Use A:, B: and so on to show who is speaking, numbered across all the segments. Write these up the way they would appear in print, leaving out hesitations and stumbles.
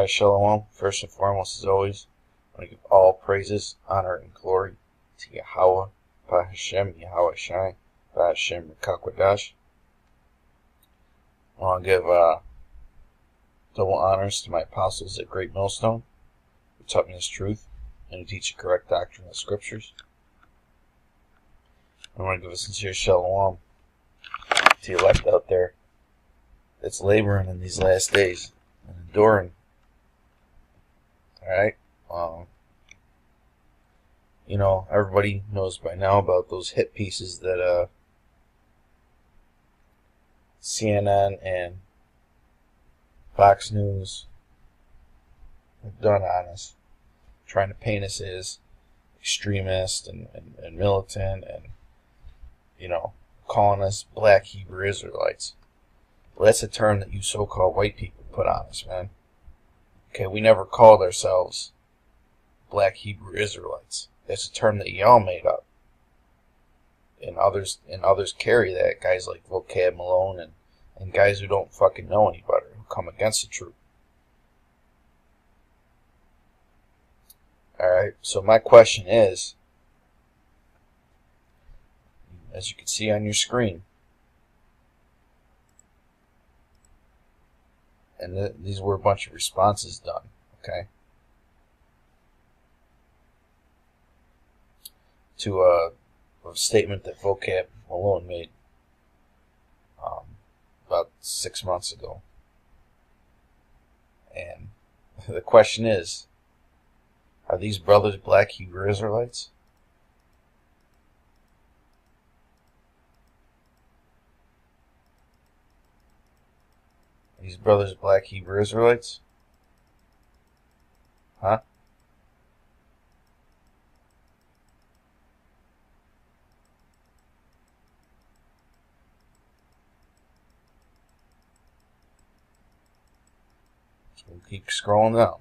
A: Shalom. First and foremost, as always, I want to give all praises, honor, and glory to Yahweh, Bahashem, Yahweh Shai, Bahashem, Rekakwadash. I want to give double honors to my apostles at Great Millstone, who taught me this truth and who teach the correct doctrine of the Scriptures. I want to give a sincere shalom to the elect out there that's laboring in these last days and enduring. Alright? Everybody knows by now about those hit pieces that CNN and Fox News have done on us, trying to paint us as extremist and militant and, calling us black Hebrew Israelites. Well, that's a term that you so-called white people put on us, man. Okay, we never called ourselves black Hebrew Israelites. That's a term that y'all made up. And others carry that, guys like Vocab Malone and guys who don't fucking know any better, who come against the truth. Alright, so my question is, as you can see on your screen, and these were a bunch of responses done, okay, to a statement that Vocab Malone made about 6 months ago. And the question is, are these brothers black Hebrew Israelites? Are these brothers black Hebrew Israelites? Huh? We'll keep scrolling down.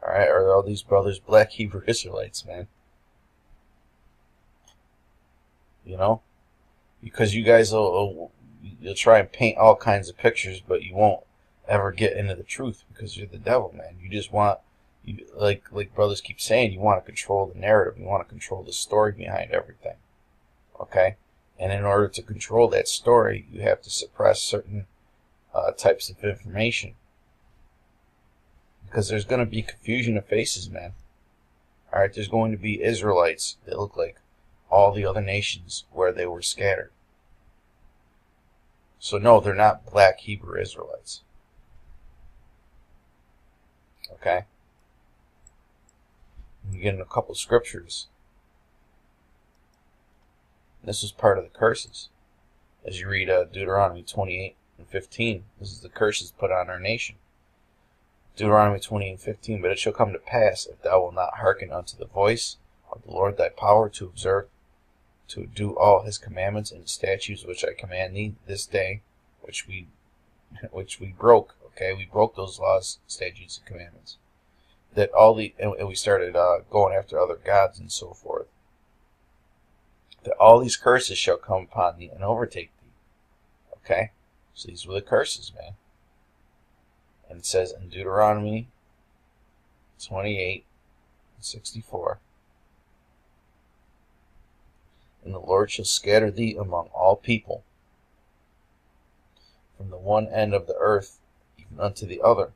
A: Alright, are all these brothers black Hebrew Israelites, man? Because you guys you'll try and paint all kinds of pictures, but you won't ever get into the truth because you're the devil, man. You just want, like brothers keep saying, you want to control the narrative. You want to control the story behind everything. Okay? And in order to control that story, you have to suppress certain types of information. Because there's going to be confusion of faces, man. Alright, there's going to be Israelites that look like all the other nations where they were scattered. So no, they're not black Hebrew Israelites. Okay? You get in a couple of scriptures. This is part of the curses. As you read Deuteronomy 28:15, this is the curses put on our nation. Deuteronomy 28:15, but it shall come to pass, if thou wilt not hearken unto the voice of the Lord thy power, to observe, to do all his commandments and statutes which I command thee this day, which we broke. Okay, we broke those laws, statutes, and commandments. And we started going after other gods and so forth. That all these curses shall come upon thee and overtake thee. Okay, so these were the curses, man. And it says in Deuteronomy 28:64, and the Lord shall scatter thee among all people, from the one end of the earth even unto the other,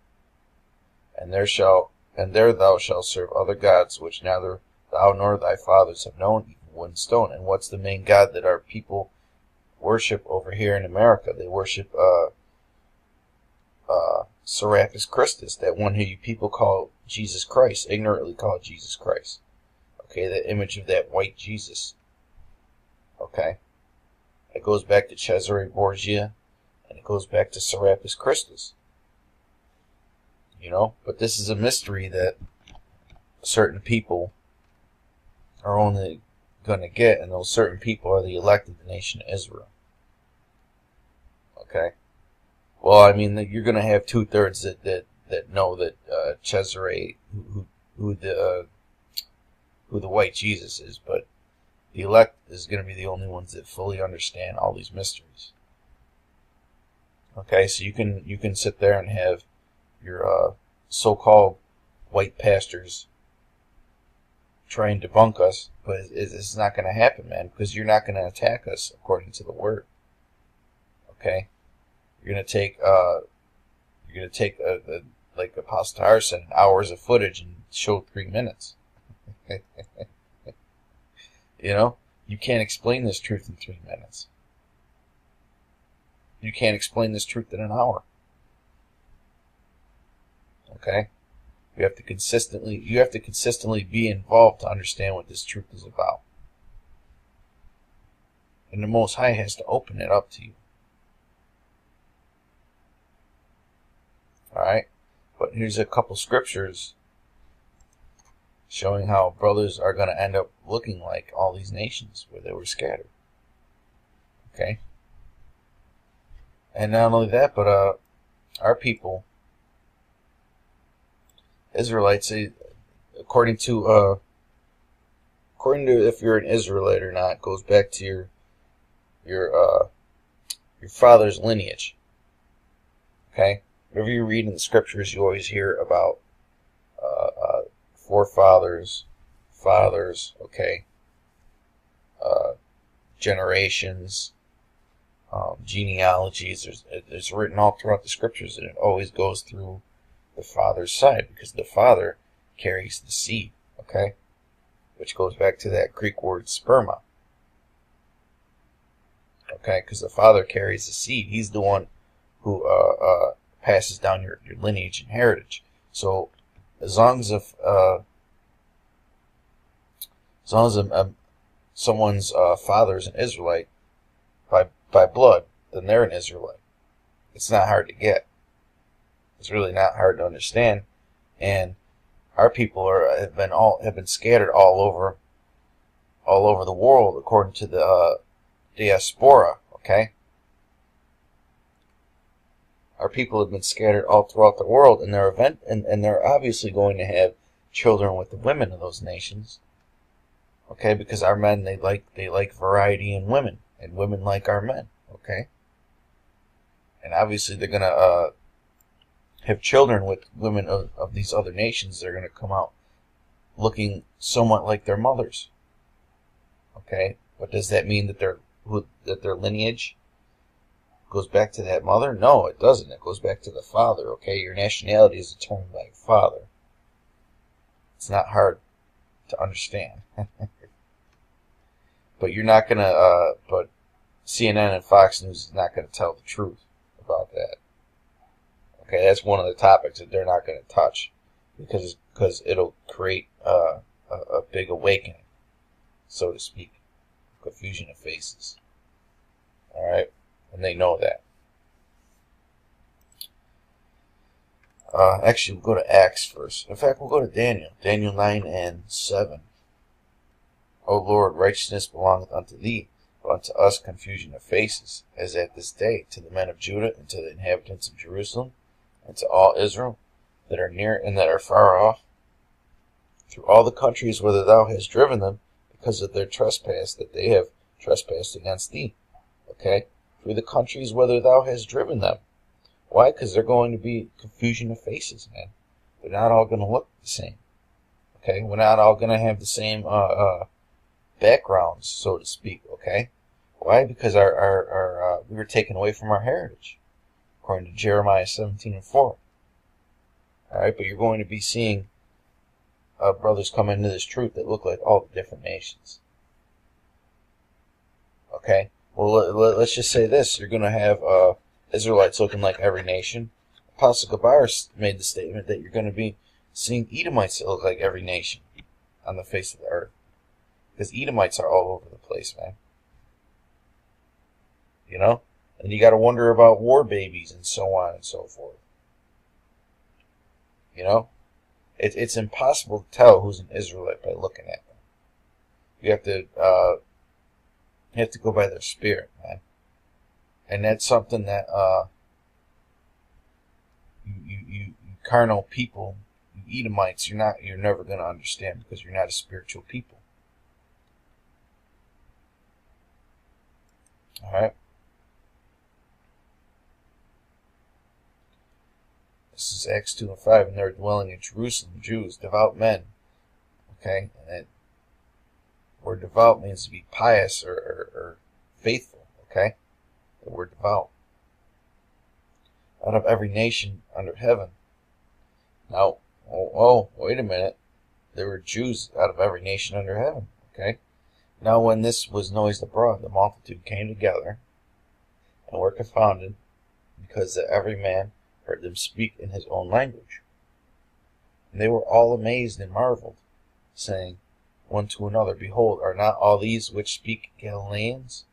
A: and there thou shalt serve other gods, which neither thou nor thy fathers have known, even wood and stone. And what's the main god that our people worship over here in America? They worship Serapis Christus, that one who you people call Jesus Christ, ignorantly call Jesus Christ. Okay, the image of that white Jesus. Okay, it goes back to Cesare Borgia, and it goes back to Serapis Christus. But this is a mystery that certain people are only going to get, and those certain people are the elect of the nation of Israel. Okay? Well, I mean, you're going to have 2/3 that know that Cesare, who the white Jesus is, but the elect is going to be the only ones that fully understand all these mysteries. Okay, so you can sit there and have your so-called white pastors try and debunk us, but it's not going to happen, man, because you're not going to attack us according to the word. Okay, you're going to take like Apostle Tahar said, hours of footage and show 3 minutes. You know, you can't explain this truth in 3 minutes. You can't explain this truth in an hour. Okay? You have to consistently be involved to understand what this truth is about. And the Most High has to open it up to you. Alright? But here's a couple scriptures showing how brothers are going to end up looking like all these nations where they were scattered. Okay? And not only that, but our people, Israelites, according to if you're an Israelite or not, goes back to your father's lineage. Okay? Whenever you read in the scriptures, you always hear about forefathers, fathers, okay, generations, genealogies. There's written all throughout the scriptures, and it always goes through the father's side, because the father carries the seed, okay, which goes back to that Greek word sperma, okay, because the father carries the seed. He's the one who passes down your lineage and heritage. So as long as someone's father is an Israelite by blood, then they're an Israelite. It's not hard to get. It's really not hard to understand. And our people have been scattered all over the world, according to the diaspora. Okay, our people have been scattered all throughout the world, and they're obviously going to have children with the women of those nations. Okay, because our men, they like variety in women, and women like our men. Okay, and obviously they're gonna have children with women of these other nations. They're gonna come out looking somewhat like their mothers. Okay, but does that mean that their lineage goes back to that mother? No, it doesn't. It goes back to the father. Okay, your nationality is determined by your father. It's not hard to understand. But you're not gonna. But CNN and Fox News is not gonna tell the truth about that. Okay, that's one of the topics that they're not gonna touch, because it'll create a big awakening, so to speak, confusion of faces. All right, and they know that. Actually, we'll go to Acts first. In fact, we'll go to Daniel 9:7. O Lord, righteousness belongeth unto thee, but unto us confusion of faces, as at this day, to the men of Judah, and to the inhabitants of Jerusalem, and to all Israel that are near and that are far off, through all the countries whither thou hast driven them, because of their trespass that they have trespassed against thee. Okay? Through the countries whither thou hast driven them. Why? Because they're going to be confusion of faces, man. They're not all going to look the same. Okay? We're not all going to have the same backgrounds, so to speak. Okay? Why? Because our we were taken away from our heritage, according to Jeremiah 17:4. Alright, but you're going to be seeing brothers come into this truth that look like all the different nations. Okay? Well, let's just say this. You're going to have Israelites looking like every nation. Apostle Gabar made the statement that you're going to be seeing Edomites that look like every nation on the face of the earth. Because Edomites are all over the place, man. You know? And you got to wonder about war babies and so on and so forth. You know? It's impossible to tell who's an Israelite by looking at them. You have to go by their spirit, man. And that's something that you carnal people, you Edomites, you're never going to understand, because you're not a spiritual people. All right. This is Acts 2 and 5, and they were dwelling in Jerusalem, Jews, devout men. Okay, and word devout means to be pious or faithful. Okay, the word devout. Out of every nation under heaven. Now, wait a minute. There were Jews out of every nation under heaven. Okay. Now, when this was noised abroad, the multitude came together and were confounded, because that every man heard them speak in his own language. And they were all amazed and marveled, saying one to another, Behold, are not all these which speak Galileans?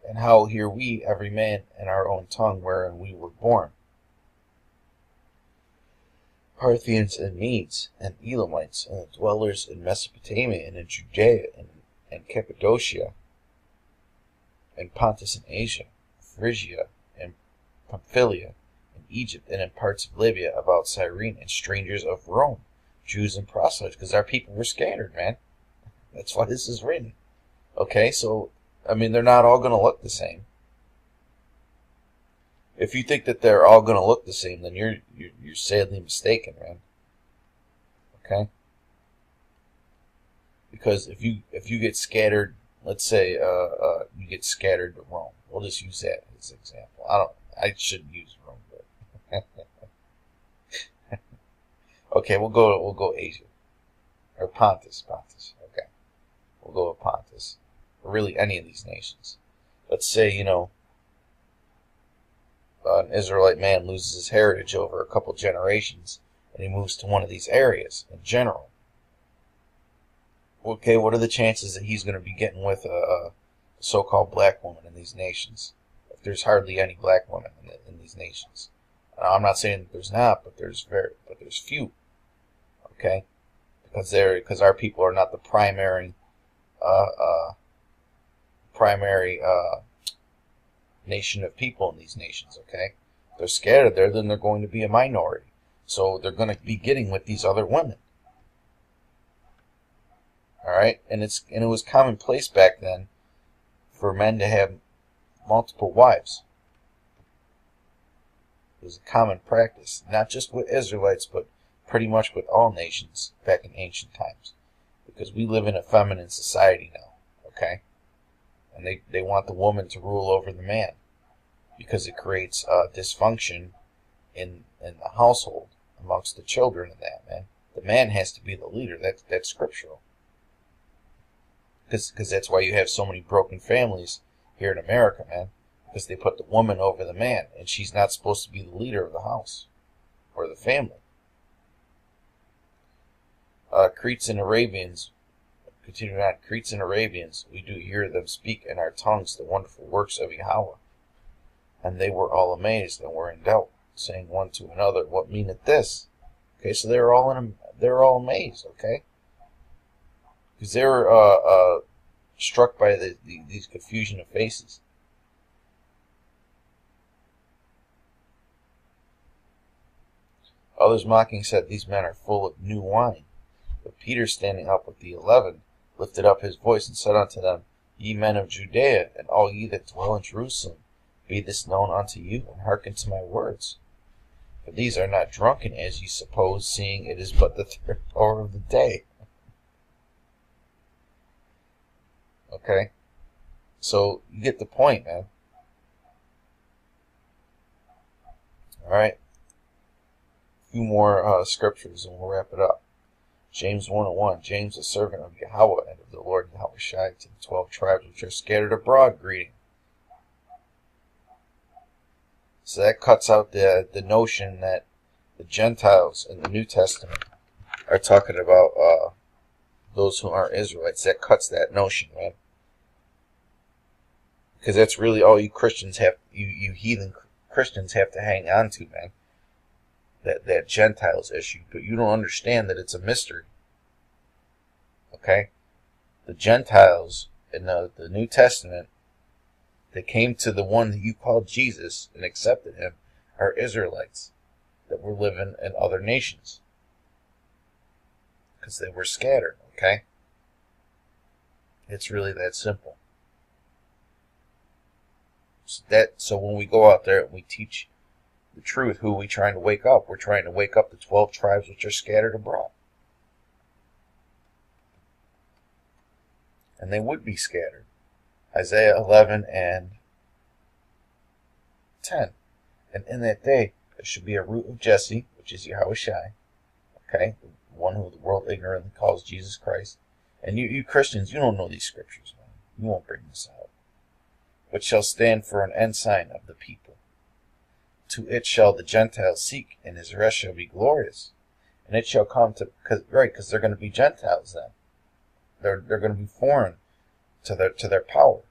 A: And how hear we every man in our own tongue wherein we were born? Parthians and Medes and Elamites and the dwellers in Mesopotamia and in Judea and Cappadocia and Pontus and Asia, Phrygia and Pamphylia and Egypt and in parts of Libya about Cyrene, and strangers of Rome, Jews and proselytes, because our people were scattered, man. That's why this is written. Okay, so, I mean, they're not all going to look the same. If you think that they're all going to look the same, then you're sadly mistaken, man. Okay? Because if you get scattered, let's say you get scattered to Rome. We'll just use that as an example. I shouldn't use Rome, but okay, we'll go Asia or Pontus. Okay, we'll go with Pontus, or really any of these nations. Let's say an Israelite man loses his heritage over a couple generations, and he moves to one of these areas in general. Okay, what are the chances that he's going to be getting with a so-called black woman in these nations? If there's hardly any black women in these nations. I'm not saying that there's not, but there's few. Okay, because our people are not the primary nation of people in these nations. Okay, if they're scattered there, then they're going to be a minority. So they're going to be getting with these other women. All right, and it was commonplace back then for men to have multiple wives. It was a common practice, not just with Israelites, but pretty much with all nations back in ancient times, because we live in a feminine society now. Okay, and they want the woman to rule over the man, because it creates dysfunction in the household amongst the children and that, man. The man has to be the leader. That's scriptural. Because that's why you have so many broken families here in America, man. Because they put the woman over the man, and she's not supposed to be the leader of the house or the family. Cretes and Arabians, continuing on, Cretes and Arabians, we do hear them speak in our tongues the wonderful works of Yahweh. And they were all amazed and were in doubt, saying one to another, What meaneth this? Okay, so they're all amazed. Okay, because they were struck by these confusion of faces. Others mocking said, These men are full of new wine. But Peter, standing up with the 11, lifted up his voice and said unto them, Ye men of Judea, and all ye that dwell in Jerusalem, be this known unto you, and hearken to my words. For these are not drunken, as ye suppose, seeing it is but the third hour of the day. Okay? So, you get the point, man. Alright? A few more scriptures, and we'll wrap it up. James 1:1, James, a servant of Yahweh and of the Lord Yahweh Shai, to the 12 tribes which are scattered abroad, greeting. So that cuts out the notion that the Gentiles in the New Testament are talking about those who aren't Israelites. That cuts that notion, man. Because that's really all you Christians have, you heathen Christians have to hang on to, man. That Gentiles issue. But you don't understand that it's a mystery. Okay? The Gentiles in the New Testament that came to the one that you called Jesus and accepted him are Israelites that were living in other nations. Because they were scattered, okay? It's really that simple. So when we go out there and we teach the truth. Who are we trying to wake up? We're trying to wake up the 12 tribes which are scattered abroad. And they would be scattered. Isaiah 11 and 10. And in that day, there should be a root of Jesse, which is Yahushai, okay, the one who the world ignorantly calls Jesus Christ. And you Christians, you don't know these scriptures, man. You won't bring this out. Which shall stand for an ensign of the people. To it shall the Gentiles seek, and his rest shall be glorious. And it shall come to, because they're going to be Gentiles then. They're going to be foreign to their power.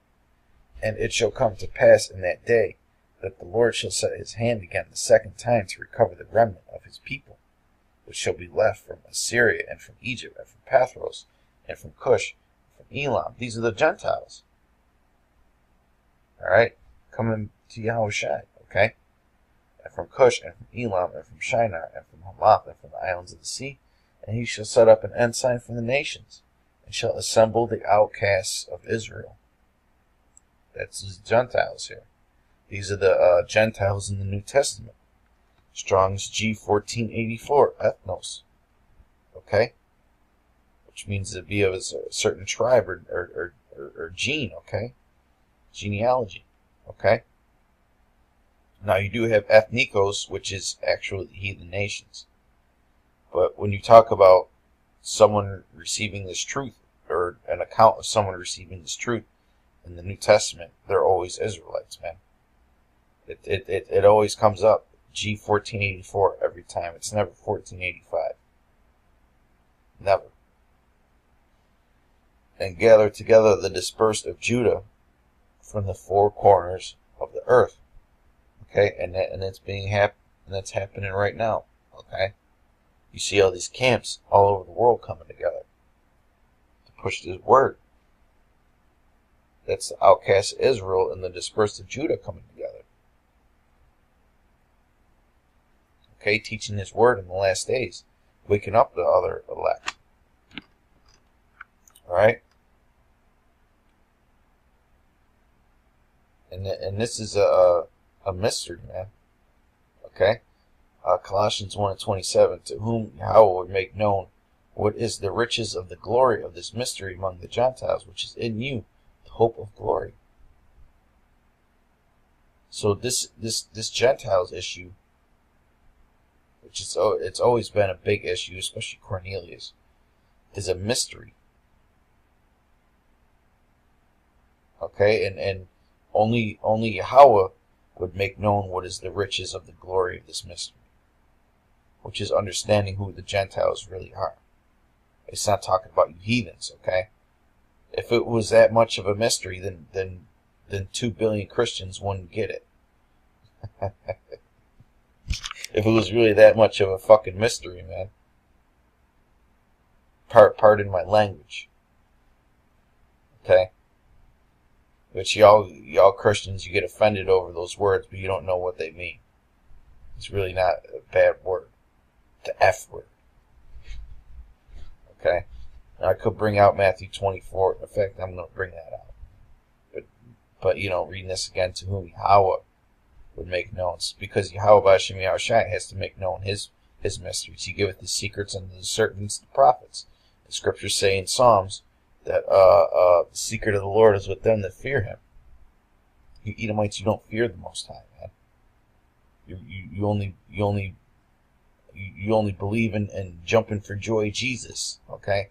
A: And it shall come to pass in that day that the Lord shall set his hand again the second time to recover the remnant of his people, which shall be left from Assyria and from Egypt and from Pathros and from Cush and from Elam. These are the Gentiles. Alright? Coming to Yahushua, okay? And from Cush and from Elam and from Shinar and from Hamath and from the islands of the sea. And he shall set up an ensign from the nations, and shall assemble the outcasts of Israel. That's the Gentiles here. These are the Gentiles in the New Testament. Strong's G1484, ethnos. Okay? Which means to be of a certain tribe or gene, okay? Genealogy, okay? Now you do have ethnikos, which is actually the heathen nations. But when you talk about someone receiving this truth, or an account of someone receiving this truth in the New Testament, they're always Israelites, man. It always comes up, G1484 every time. It's never 1485. Never. And gather together the dispersed of Judah from the four corners of the earth. Okay, and that's happening right now. Okay, you see all these camps all over the world coming together to push this word. That's the outcast of Israel and the dispersed of Judah coming together. Okay, teaching this word in the last days, waking up the other elect. All right, and this is a mystery, man. Okay, Colossians 1:27, to whom Yahweh would make known what is the riches of the glory of this mystery among the Gentiles, which is in you, the hope of glory. So this Gentiles issue, which is, it's always been a big issue, especially Cornelius, is a mystery. Okay, and only Yahweh would make known what is the riches of the glory of this mystery, which is understanding who the Gentiles really are. It's not talking about you heathens, okay? If it was that much of a mystery, then 2 billion Christians wouldn't get it. If it was really that much of a fucking mystery, man. Pardon my language. Okay? But y'all Christians, you get offended over those words, but you don't know what they mean. It's really not a bad word. The F word. Okay? Now, I could bring out Matthew 24. In fact, I'm going to bring that out. But reading this again, to whom Yahweh would make known. Because Yahweh B'Hashem Yahushai has to make known his mysteries. He giveth his secrets unto the servants the prophets. The scriptures say in Psalms that the secret of the Lord is with them that fear him. You Edomites, you don't fear the Most High, man. You only believe in jumping for joy Jesus, okay?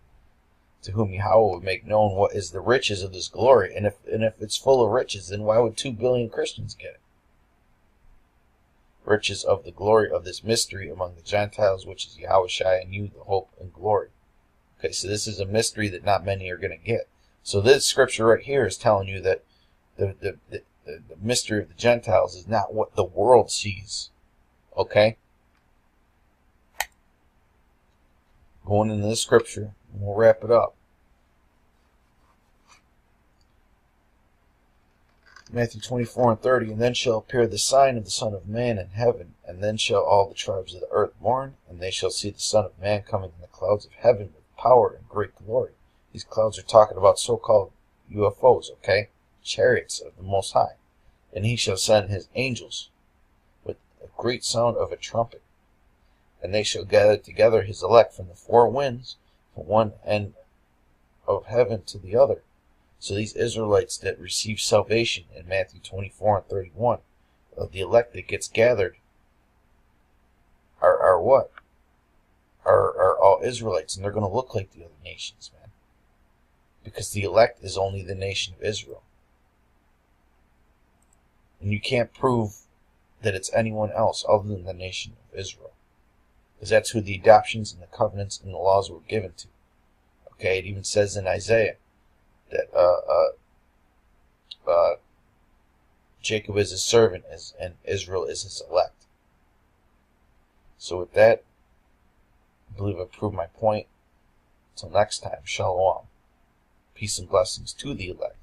A: To whom Yahweh would make known what is the riches of this glory. And if it's full of riches, then why would 2 billion Christians get it? Riches of the glory of this mystery among the Gentiles, which is Yahushua in you, the hope and glory. Okay, so this is a mystery that not many are going to get. So this scripture right here is telling you that the mystery of the Gentiles is not what the world sees. Okay? Going into the scripture, and we'll wrap it up. Matthew 24:30, and then shall appear the sign of the Son of Man in heaven, and then shall all the tribes of the earth mourn, and they shall see the Son of Man coming in the clouds of heaven with power and great glory. These clouds are talking about so-called UFOs, okay? Chariots of the Most High. And he shall send his angels a great sound of a trumpet. And they shall gather together his elect from the four winds, from one end of heaven to the other. So these Israelites that receive salvation in Matthew 24 and 31, the elect that gets gathered, are what? Are all Israelites, and they're going to look like the other nations, man. Because the elect is only the nation of Israel. And you can't prove that it's anyone else other than the nation of Israel. Because that's who the adoptions and the covenants and the laws were given to. Okay, it even says in Isaiah that Jacob is his servant and Israel is his elect. So with that, I believe I've proved my point. Until next time, shalom. Peace and blessings to the elect.